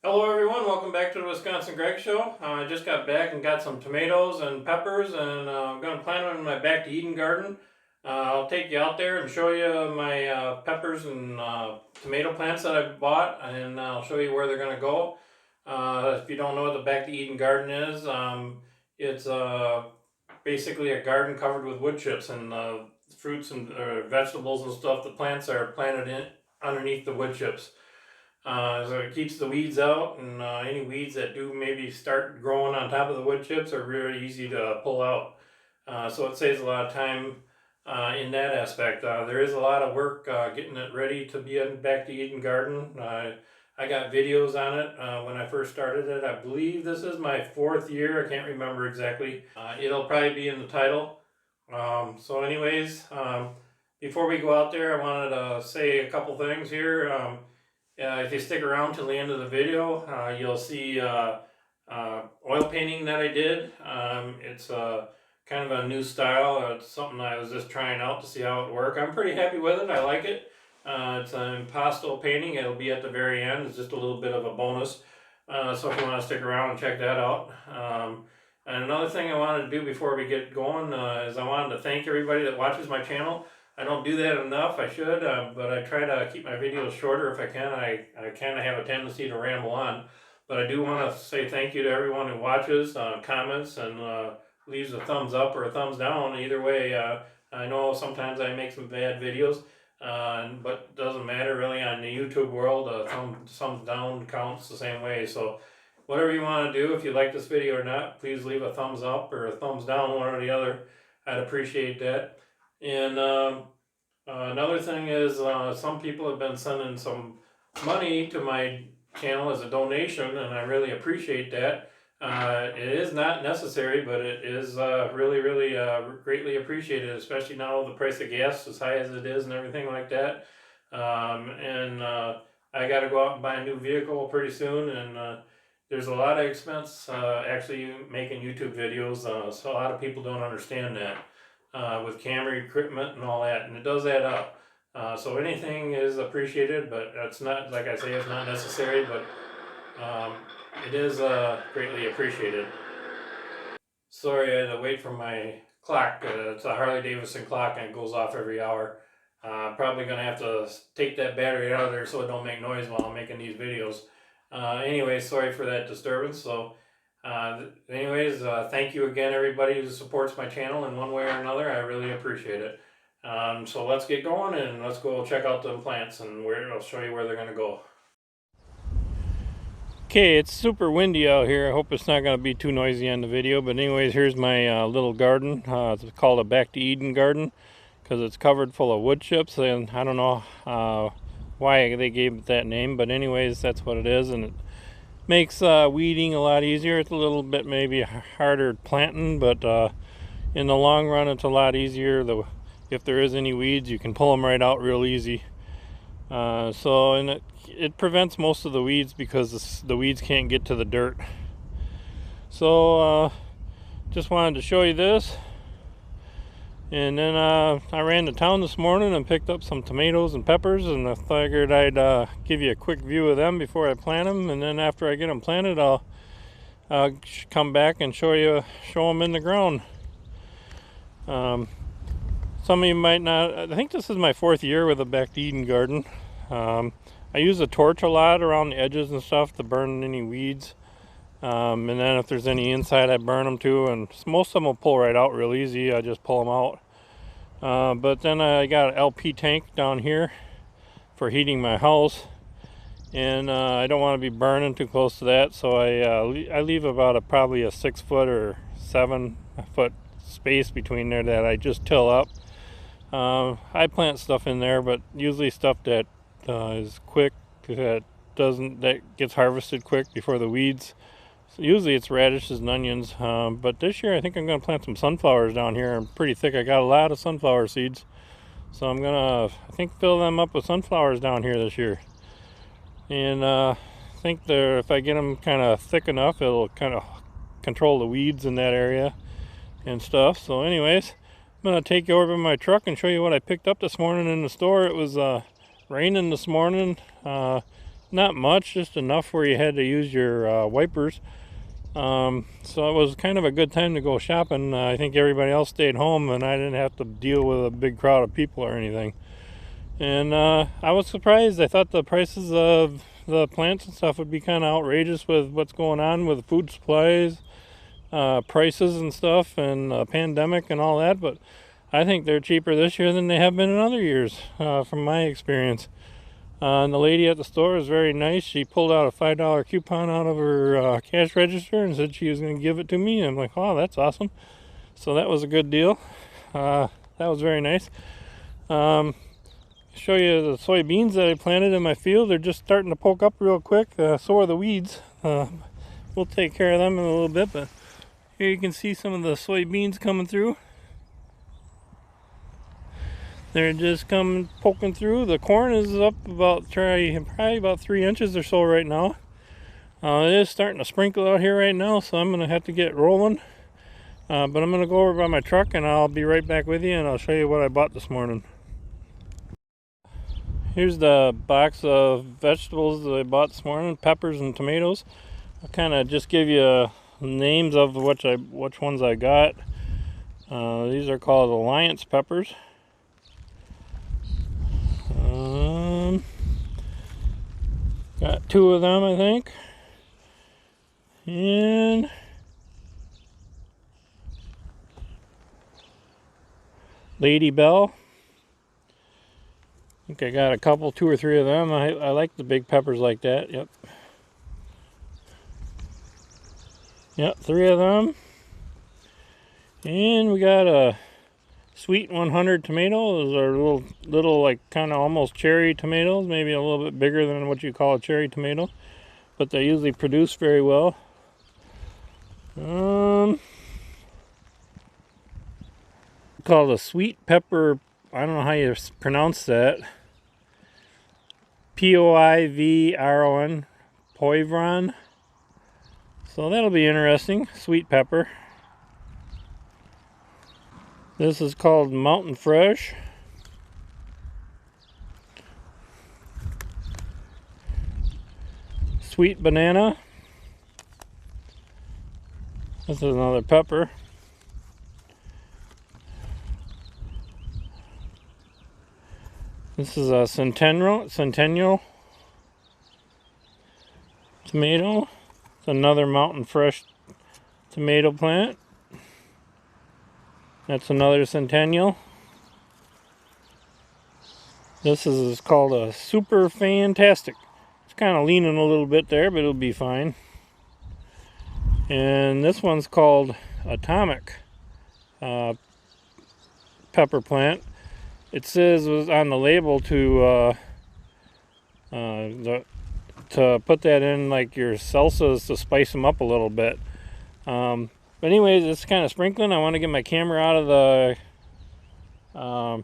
Hello everyone, welcome back to the Wisconsin Greg Show. I just got back and got some tomatoes and peppers, and I'm going to plant them in my Back to Eden garden. I'll take you out there and show you my peppers and tomato plants that I bought, and I'll show you where they're going to go. If you don't know what the Back to Eden garden is, it's basically a garden covered with wood chips and fruits and vegetables and stuff. The plants are planted in underneath the wood chips. So it keeps the weeds out, and any weeds that do maybe start growing on top of the wood chips are really easy to pull out. So it saves a lot of time in that aspect. There is a lot of work getting it ready to be in Back to Eden garden. I got videos on it when I first started it. I believe this is my 4th year. I can't remember exactly. It'll probably be in the title. Before we go out there, I wanted to say a couple things here. If you stick around till the end of the video, you'll see oil painting that I did. It's kind of a new style. It's something I was just trying out to see how it worked. I'm pretty happy with it. I like it. It's an impasto painting. It'll be at the very end. It's just a little bit of a bonus. So if you want to stick around and check that out. And another thing I wanted to do before we get going is I wanted to thank everybody that watches my channel. I don't do that enough. I should, but I try to keep my videos shorter if I can. I kind of have a tendency to ramble on, but I do want to say thank you to everyone who watches, comments, and leaves a thumbs up or a thumbs down. Either way, I know sometimes I make some bad videos, but it doesn't matter really on the YouTube world. Thumbs down counts the same way. So whatever you want to do, if you like this video or not, please leave a thumbs up or a thumbs down, one or the other. I'd appreciate that. And another thing is some people have been sending some money to my channel as a donation, and I really appreciate that. It is not necessary, but it is really greatly appreciated, especially now the price of gas as high as it is and everything like that. I got to go out and buy a new vehicle pretty soon, and there's a lot of expense actually making YouTube videos, so a lot of people don't understand that. With camera equipment and all that, and it does add up. So anything is appreciated, but it's not, like I say, it's not necessary, but it is greatly appreciated. Sorry, I had to wait for my clock. It's a Harley Davidson clock, and it goes off every hour. Probably gonna have to take that battery out of there so it don't make noise while I'm making these videos. Anyway, sorry for that disturbance. So thank you again, everybody who supports my channel in one way or another. I really appreciate it. So let's get going and let's go check out the plants, and I'll show you where they're going to go. Okay, it's super windy out here. I hope it's not going to be too noisy on the video. But anyways, here's my little garden. It's called a Back to Eden garden because it's covered full of wood chips. And I don't know why they gave it that name. But anyways, that's what it is. And it makes weeding a lot easier. It's a little bit maybe harder planting, but in the long run it's a lot easier. If there is any weeds, you can pull them right out real easy. And it prevents most of the weeds because the weeds can't get to the dirt. So just wanted to show you this. And then I ran to town this morning and picked up some tomatoes and peppers, and I figured I'd give you a quick view of them before I plant them, and then after I get them planted, I'll come back and show them in the ground. Some of you might not. I think this is my 4th year with the Back to Eden garden. I use a torch a lot around the edges and stuff to burn any weeds. And then if there's any inside, I burn them too, and most of them will pull right out real easy. I just pull them out. But then I got an LP tank down here for heating my house, and I don't want to be burning too close to that, so I leave about probably a 6 foot or 7 foot space between there that I just till up. I plant stuff in there, but usually stuff that is quick, that gets harvested quick before the weeds. So usually it's radishes and onions, but this year I think I'm going to plant some sunflowers down here. I'm pretty thick. I got a lot of sunflower seeds, so I'm going to, I think, fill them up with sunflowers down here this year. And I think if I get them kind of thick enough, it'll kind of control the weeds in that area and stuff. So anyways, I'm going to take you over in my truck and show you what I picked up this morning in the store. It was raining this morning. not much, just enough where you had to use your wipers. So it was kind of a good time to go shopping. I think everybody else stayed home and I didn't have to deal with a big crowd of people or anything. And I was surprised. I thought the prices of the plants and stuff would be kind of outrageous with what's going on with food supplies, prices and stuff, and pandemic and all that. But I think they're cheaper this year than they have been in other years, from my experience. And the lady at the store is very nice. She pulled out a $5 coupon out of her cash register and said she was going to give it to me. I'm like, oh, that's awesome. So that was a good deal. That was very nice. Show you the soybeans that I planted in my field. They're just starting to poke up real quick. So are the weeds. We'll take care of them in a little bit, but here you can see some of the soybeans coming through. They're just poking through. The corn is up about probably about 3 inches or so right now. It is starting to sprinkle out here right now, so I'm gonna have to get rolling. But I'm gonna go over by my truck and I'll be right back with you, and I'll show you what I bought this morning. Here's the box of vegetables that I bought this morning, peppers and tomatoes. I'll kind of just give you names of which ones I got. These are called Alliance peppers. Got 2 of them, I think. And Lady Bell. I think I got a couple, 2 or 3 of them. I like the big peppers like that. Yep. Yep, 3 of them. And we got a Sweet 100 tomato. Those are little like kind of almost cherry tomatoes, maybe a little bit bigger than what you call a cherry tomato, but they usually produce very well. Called a sweet pepper. I don't know how you pronounce that. Poivron, Poivron. So that'll be interesting. Sweet pepper. This is called Mountain Fresh. Sweet banana. This is another pepper. This is a Centennial tomato. It's another Mountain Fresh tomato plant. That's another Centennial. This is called a Super Fantastic. It's kind of leaning a little bit there, but it'll be fine. And this one's called Atomic pepper plant. It says on the label to put that in like your salsas to spice them up a little bit. But anyways, it's kind of sprinkling. I want to get my camera out of the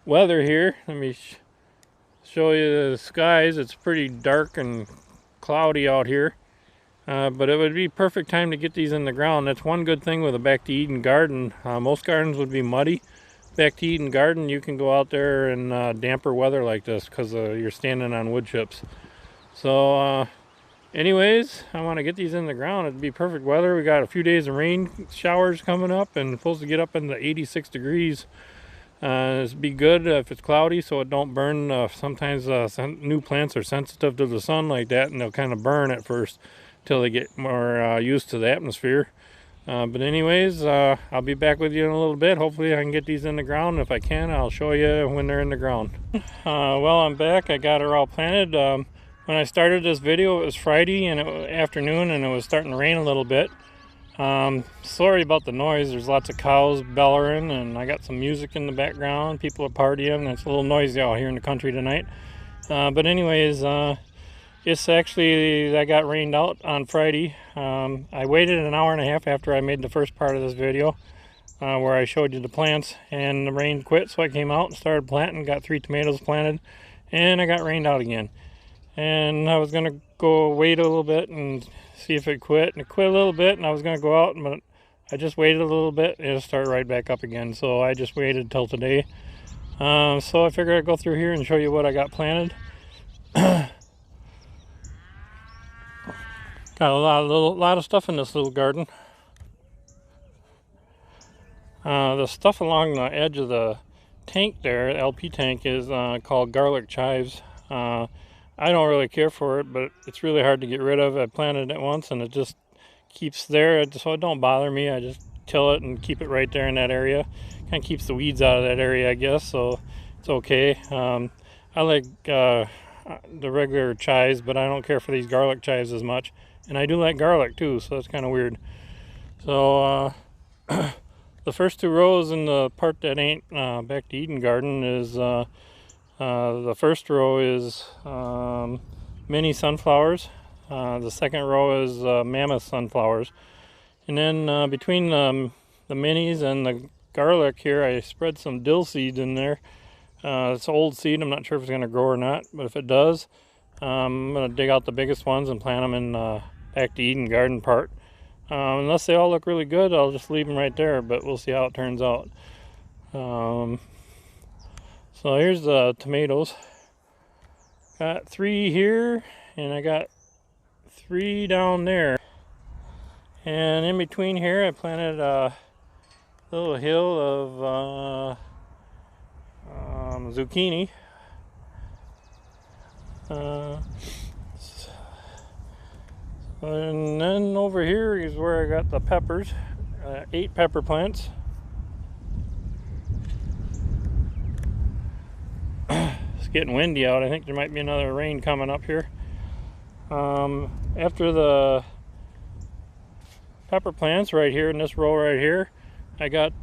weather here. Let me show you the skies. It's pretty dark and cloudy out here. But it would be perfect time to get these in the ground. That's one good thing with a Back to Eden garden. Most gardens would be muddy. Back to Eden garden, you can go out there in damper weather like this because you're standing on wood chips. So anyways, I want to get these in the ground. It'd be perfect weather. We got a few days of rain showers coming up and supposed to get up in the 86 degrees. It'd be good if it's cloudy so it don't burn. Sometimes new plants are sensitive to the sun like that, and they'll kind of burn at first till they get more used to the atmosphere. But anyways, I'll be back with you in a little bit. Hopefully I can get these in the ground. If I can, I'll show you when they're in the ground. Well, I'm back. I got her all planted. When I started this video, it was Friday and afternoon, and it was starting to rain a little bit. Sorry about the noise. There's lots of cows bellowing, and I got some music in the background. People are partying. It's a little noisy out here in the country tonight. But anyways, it's actually, I got rained out on Friday. I waited an hour and a half after I made the first part of this video where I showed you the plants, and the rain quit, so I came out and started planting. Got 3 tomatoes planted, and I got rained out again. And I was going to go wait a little bit and see if it quit. And it quit a little bit, and I was going to go out, but I just waited a little bit and it'll start right back up again. So I just waited till today. So I figured I'd go through here and show you what I got planted. Got a lot of stuff in this little garden. The stuff along the edge of the tank there, LP tank, is called garlic chives. I don't really care for it, but it's really hard to get rid of. I planted it once and it just keeps there, so it don't bother me. I just till it and keep it right there in that area. Kind of keeps the weeds out of that area, I guess, so it's okay. I like the regular chives, but I don't care for these garlic chives as much. And I do like garlic too, so that's kind of weird. So the first 2 rows in the part that ain't Back to Eden garden is the first row is mini sunflowers. The second row is mammoth sunflowers. And then between the minis and the garlic here, I spread some dill seeds in there. It's old seed. I'm not sure if it's going to grow or not, but if it does, I'm going to dig out the biggest ones and plant them in Back to Eden garden part. Unless they all look really good, I'll just leave them right there, but we'll see how it turns out. So here's the tomatoes. Got 3 here, and I got 3 down there. And in between here, I planted a little hill of zucchini. And then over here is where I got the peppers, 8 pepper plants. It's getting windy out. I think there might be another rain coming up here. After the pepper plants right here in this row right here, I got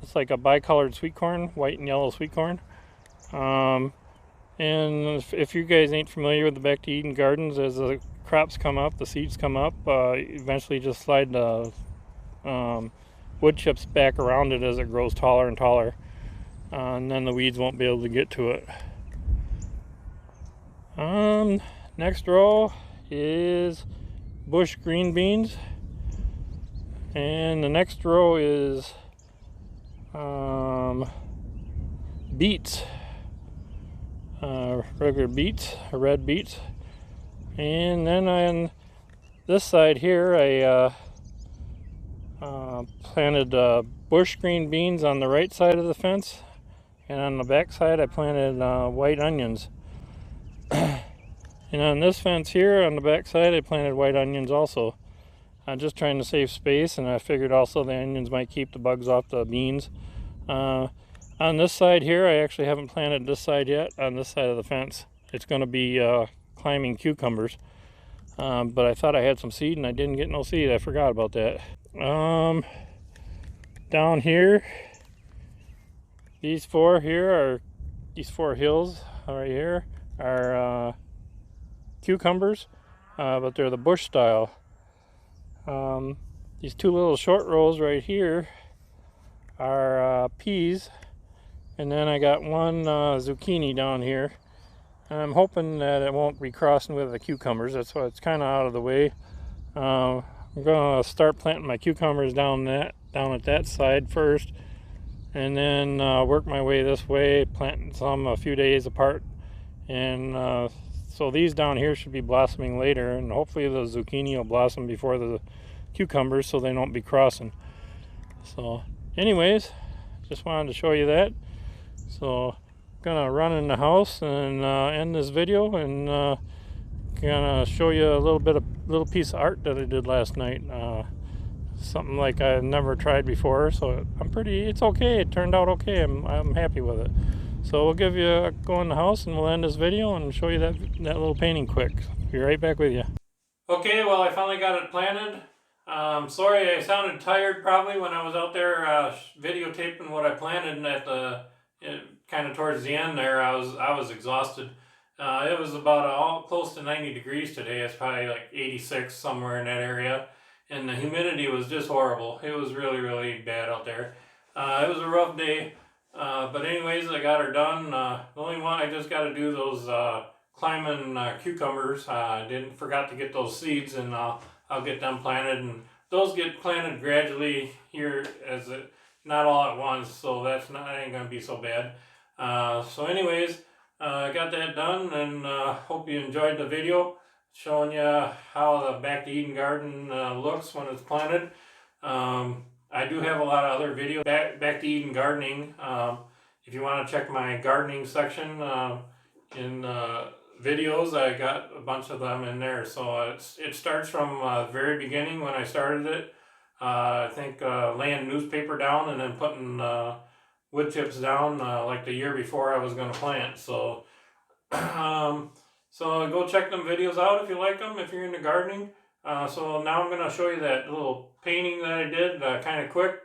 it's like a bicolored sweet corn, white and yellow sweet corn. And if you guys ain't familiar with the Back to Eden gardens, as the crops come up, the seeds come up, eventually just slide the wood chips back around it as it grows taller and taller. And then the weeds won't be able to get to it. Next row is bush green beans. And the next row is beets. Regular beets, red beets. And then on this side here, I planted bush green beans on the right side of the fence, and on the back side I planted white onions. And on this fence here on the back side I planted white onions also. I'm just trying to save space, and I figured also the onions might keep the bugs off the beans. On this side here, I actually haven't planted this side yet, on this side of the fence. It's going to be climbing cucumbers. But I thought I had some seed and I didn't get no seed. I forgot about that. Down here, these 4 hills right here are cucumbers, but they're the bush style. These 2 little short rows right here are peas. And then I got 1 zucchini down here. I'm hoping that it won't be crossing with the cucumbers. That's why it's kind of out of the way. I'm going to start planting my cucumbers down at that side first, and then work my way this way, planting some a few days apart. And so these down here should be blossoming later, and hopefully the zucchini will blossom before the cucumbers so they don't be crossing. So anyways, just wanted to show you that. So I'm gonna run in the house and end this video, and gonna show you a little piece of art that I did last night. Something like I've never tried before, so it's okay. It turned out okay. I'm happy with it. So we'll give you a go in the house, and we'll end this video and show you that little painting quick. Be right back with you. Okay, well, I finally got it planted. Sorry I sounded tired probably when I was out there videotaping what I planted, and at the kind of towards the end there I was exhausted. It was about close to 90 degrees today. It's probably like 86 somewhere in that area, and the humidity was just horrible. It was really, really bad out there. It was a rough day, but anyways, I got her done. The only one I just got to do those climbing cucumbers. I forgot to get those seeds, and I'll get them planted, and those get planted gradually here not all at once, so that ain't gonna be so bad. So anyways, I got that done, and hope you enjoyed the video. showing you how the Back to Eden garden looks when it's planted. I do have a lot of other videos back to Eden gardening. If you want to check my gardening section in videos, I got a bunch of them in there. So it starts from the very beginning when I started it. I think laying newspaper down and then putting wood chips down like the year before I was going to plant. So so go check them videos out if you like them, if you're into gardening. So now I'm going to show you that little painting that I did kind of quick.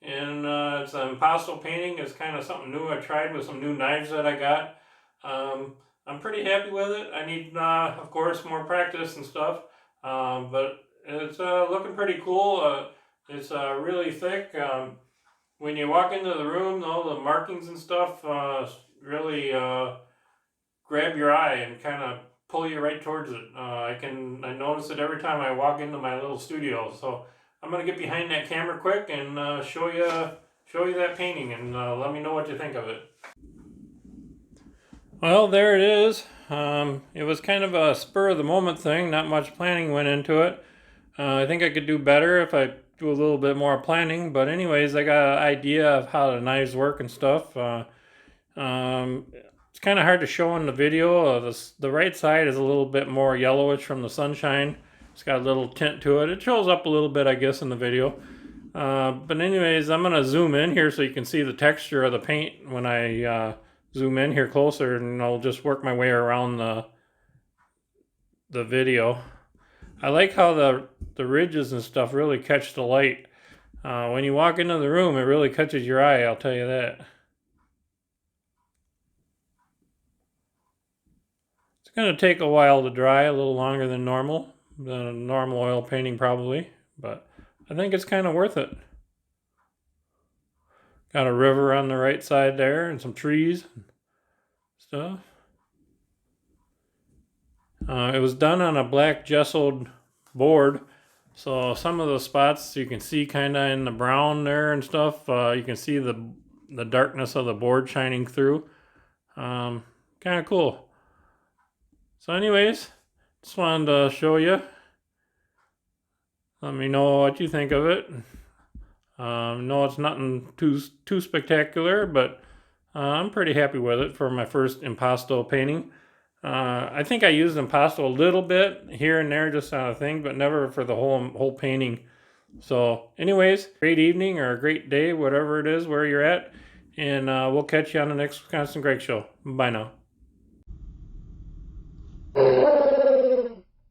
It's an impasto painting. It's kind of something new I tried with some new knives that I got. I'm pretty happy with it. I need, of course, more practice and stuff. But it's looking pretty cool. It's really thick. When you walk into the room, all the markings and stuff really grab your eye and kind of pull you right towards it. I notice it every time I walk into my little studio. So I'm gonna get behind that camera quick and show you that painting and let me know what you think of it. Well, there it is. It was kind of a spur of the moment thing. Not much planning went into it. I think I could do better if I do a little bit more planning. But anyways, I got an idea of how the knives work and stuff. It's kind of hard to show in the video. The right side is a little bit more yellowish from the sunshine. It's got a little tint to it. It shows up a little bit, I guess, in the video. But anyways, I'm going to zoom in here so you can see the texture of the paint when I zoom in here closer, and I'll just work my way around the video. I like how the ridges and stuff really catch the light. When you walk into the room, it really catches your eye, I'll tell you that. It's going to take a while to dry, a little longer than normal oil painting probably, but I think it's kind of worth it. Got a river on the right side there and some trees and stuff. It was done on a black gessoed board, so some of the spots you can see kind of in the brown there and stuff. You can see the darkness of the board shining through. Kind of cool. So anyways, just wanted to show you. Let me know what you think of it. No, it's nothing too spectacular, but I'm pretty happy with it for my first impasto painting. I think I used impasto a little bit here and there just on a thing, but never for the whole painting. So anyways, great evening or a great day, whatever it is, where you're at. And we'll catch you on the next Wisconsin Greg Show. Bye now.